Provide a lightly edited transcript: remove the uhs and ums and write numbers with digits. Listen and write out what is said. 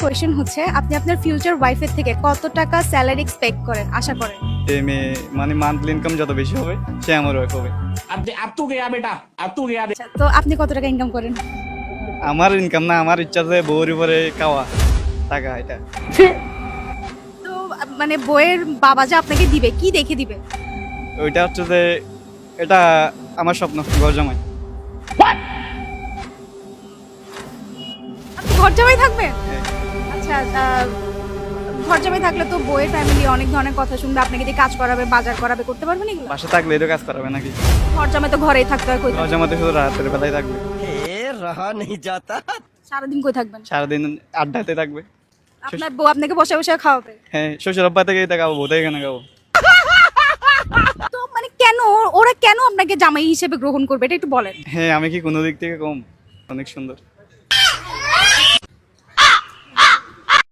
Question হচ্ছে আপনি আপনার ফিউচার ওয়াইফের থেকে কত টাকা স্যালারি এক্সপেক্ট করেন, আশা করেন? মেয়ে মানে মান্থলি ইনকাম যত বেশি হবে সে আমার ওয়াইফ হবে। अब तू गया बेटा, अब तू गया। আচ্ছা, তো আপনি কত টাকা ইনকাম করেন? আমার ইনকাম না, আমার ইচ্ছা যে বউর উপরে খাওয়া টাকা এটা। তো মানে বইয়ের বাবা যে আপনাকে দিবে, কি দেখে দিবে? ওইটা হচ্ছে যে এটা আমার স্বপ্ন, ঘর জামাই। আপনি ঘর জামাই থাকবেন? হ্যাঁ। আচ্ছা, ঘর জামাই থাকলে তো বইয়ের ফ্যামিলি অনেক ধরনের কথা শুনবে, আপনাকে দিয়ে কাজ করাবে, বাজার করাবে, করতে পারবেন এগুলো? বাসা থাকলে এরও কাজ করাবে নাকি? ঘর জামাই তো ঘরেই থাকতে হয়, কই ঘর থাকবেন? জামাতে শুধু রাতের বেলায় থাকবে, रहा नहीं जाता। সারাদিন কই থাকবেন? সারাদিন আড্ডাতে থাকবে। আপনার বউ আপনাকে বসে বসে খাওয়াবে? হ্যাঁ, শ্বশুর আব্বা থেকে এটা খাবো, বউ থেকে কেন খাবো? তো মানে কেন ওরা কেন আপনাকে জামাই হিসেবে গ্রহণ করবে, এটা একটু বলেন। হ্যাঁ, আমি কি কোনো দিক থেকে কম? অনেক সুন্দর।